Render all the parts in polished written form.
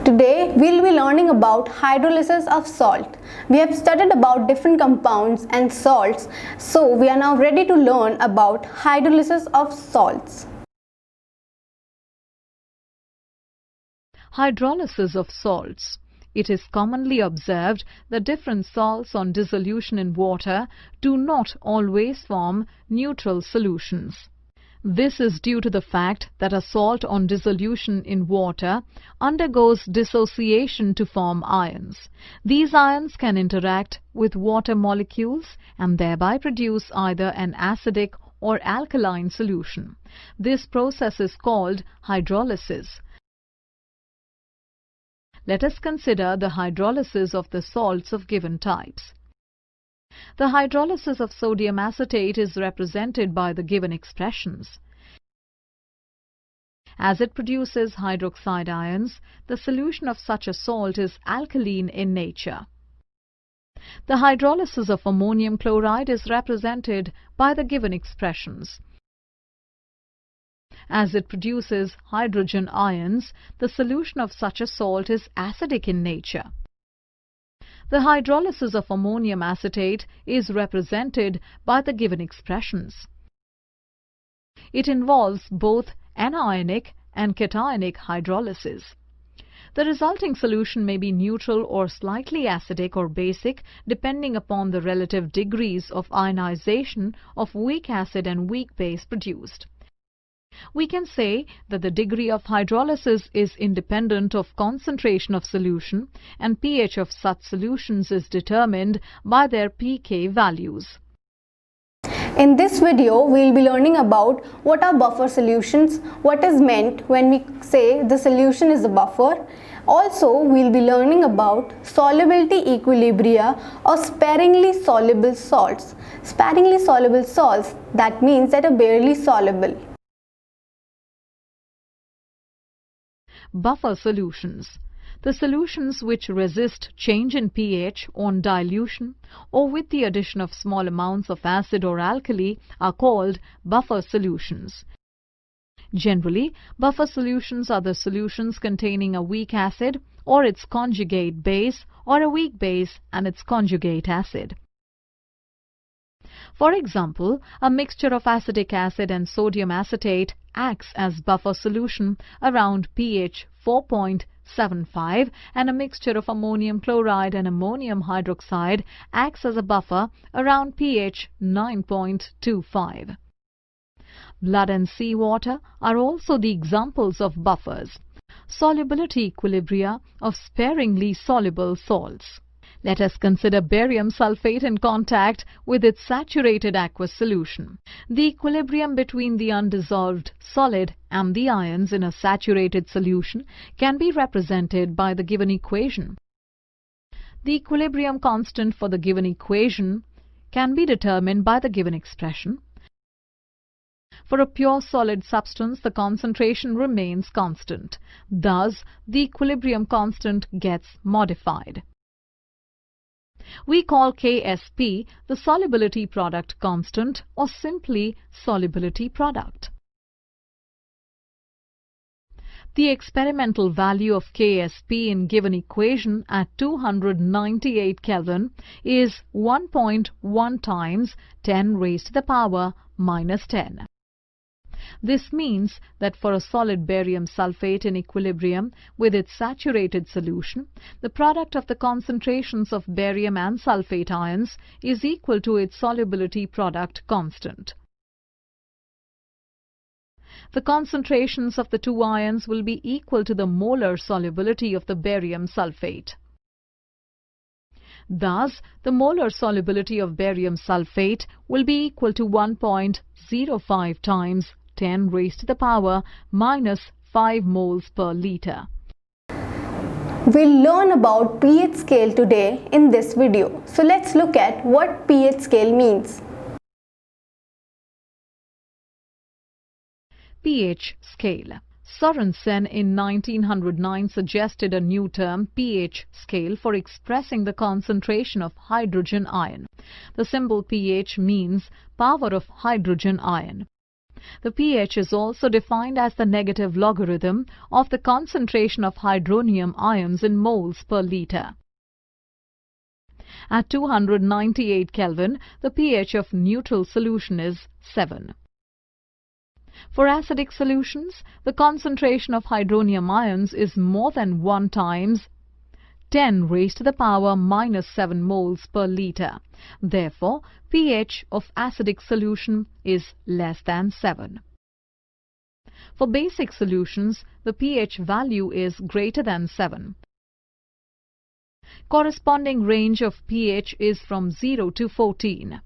Today we'll be learning about hydrolysis of salt. We have studied about different compounds and salts, so we are now ready to learn about hydrolysis of salts. Hydrolysis of salts. It is commonly observed that different salts on dissolution in water do not always form neutral solutions. This is due to the fact that a salt on dissolution in water undergoes dissociation to form ions. These ions can interact with water molecules and thereby produce either an acidic or alkaline solution. This process is called hydrolysis. Let us consider the hydrolysis of the salts of given types. The hydrolysis of sodium acetate is represented by the given expressions. As it produces hydroxide ions, the solution of such a salt is alkaline in nature. The hydrolysis of ammonium chloride is represented by the given expressions. As it produces hydrogen ions, the solution of such a salt is acidic in nature. The hydrolysis of ammonium acetate is represented by the given expressions. It involves both anionic and cationic hydrolysis. The resulting solution may be neutral or slightly acidic or basic depending upon the relative degrees of ionization of weak acid and weak base produced. We can say that the degree of hydrolysis is independent of concentration of solution and pH of such solutions is determined by their pK values. In this video, we will be learning about what are buffer solutions, what is meant when we say the solution is a buffer. Also, we will be learning about solubility equilibria or sparingly soluble salts. Sparingly soluble salts, that means that are barely soluble. Buffer solutions. The solutions which resist change in pH on dilution or with the addition of small amounts of acid or alkali are called buffer solutions. Generally, buffer solutions are the solutions containing a weak acid or its conjugate base or a weak base and its conjugate acid. For example, a mixture of acetic acid and sodium acetate acts as buffer solution around pH 4.75 and a mixture of ammonium chloride and ammonium hydroxide acts as a buffer around pH 9.25. Blood and seawater are also the examples of buffers. Solubility equilibria of sparingly soluble salts. Let us consider barium sulfate in contact with its saturated aqueous solution. The equilibrium between the undissolved solid and the ions in a saturated solution can be represented by the given equation. The equilibrium constant for the given equation can be determined by the given expression. For a pure solid substance, the concentration remains constant. Thus, the equilibrium constant gets modified. We call Ksp the solubility product constant or simply solubility product. The experimental value of Ksp in given equation at 298 Kelvin is 1.1 times 10 raised to the power minus 10. This means that for a solid barium sulfate in equilibrium with its saturated solution, the product of the concentrations of barium and sulfate ions is equal to its solubility product constant. The concentrations of the two ions will be equal to the molar solubility of the barium sulfate. Thus, the molar solubility of barium sulfate will be equal to 1.05 times 10 raised to the power minus 5 moles per liter. We'll learn about pH scale today in this video. So let's look at what pH scale means. pH scale. Sorensen in 1909 suggested a new term, pH scale, for expressing the concentration of hydrogen ion. The symbol pH means power of hydrogen ion. The pH is also defined as the negative logarithm of the concentration of hydronium ions in moles per liter. At 298 Kelvin, the pH of neutral solution is 7. For acidic solutions, the concentration of hydronium ions is more than 1 times 10 raised to the power minus 7 moles per liter. Therefore, pH of acidic solution is less than 7. For basic solutions, the pH value is greater than 7. Corresponding range of pH is from 0 to 14.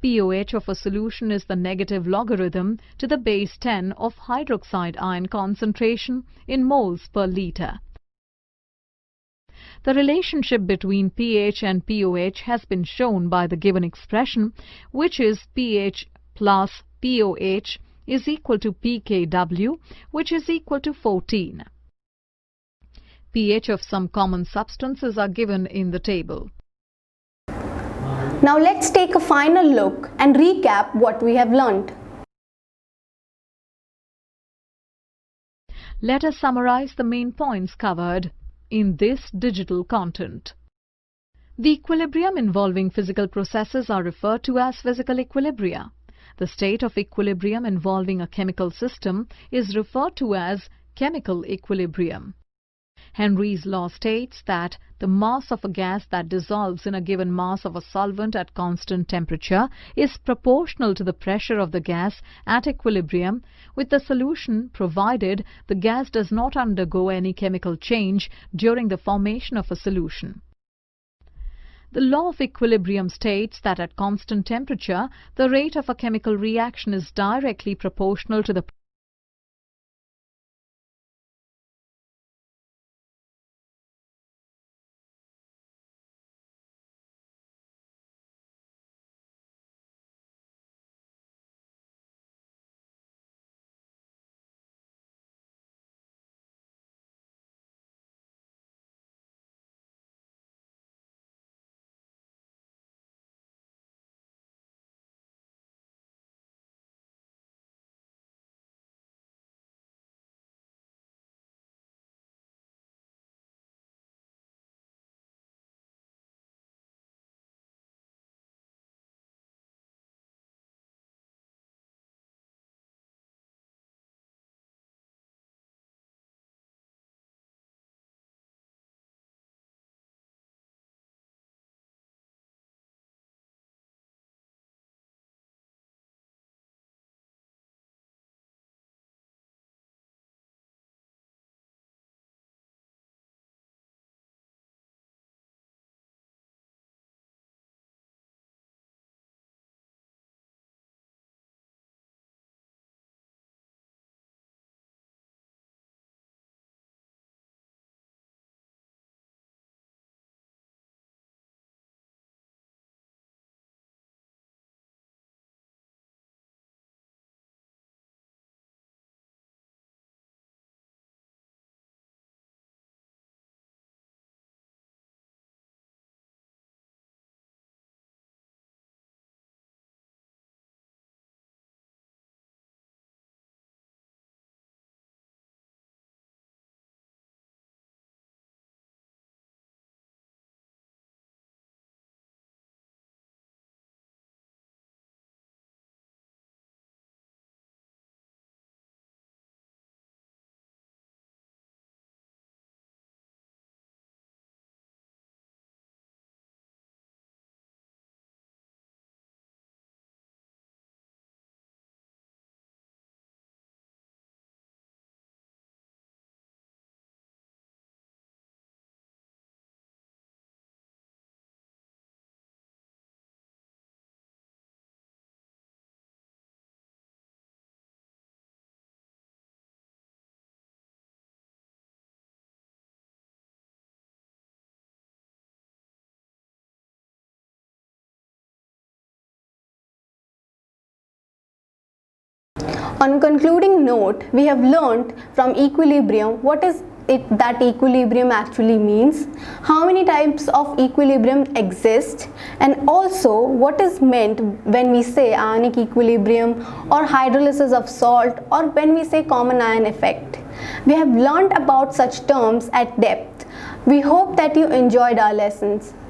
pOH of a solution is the negative logarithm to the base 10 of hydroxide ion concentration in moles per liter. The relationship between pH and pOH has been shown by the given expression, which is pH plus pOH is equal to pKw, which is equal to 14. pH of some common substances are given in the table. Now let's take a final look and recap what we have learnt. Let us summarize the main points covered in this digital content. The equilibrium involving physical processes are referred to as physical equilibria. The state of equilibrium involving a chemical system is referred to as chemical equilibrium. Henry's law states that the mass of a gas that dissolves in a given mass of a solvent at constant temperature is proportional to the pressure of the gas at equilibrium with the solution, provided the gas does not undergo any chemical change during the formation of a solution. The law of equilibrium states that at constant temperature, the rate of a chemical reaction is directly proportional to the On a concluding note, we have learnt from equilibrium what is that equilibrium actually means, how many types of equilibrium exist, and also what is meant when we say ionic equilibrium or hydrolysis of salt, or when we say common ion effect. We have learned about such terms at depth. We hope that you enjoyed our lessons.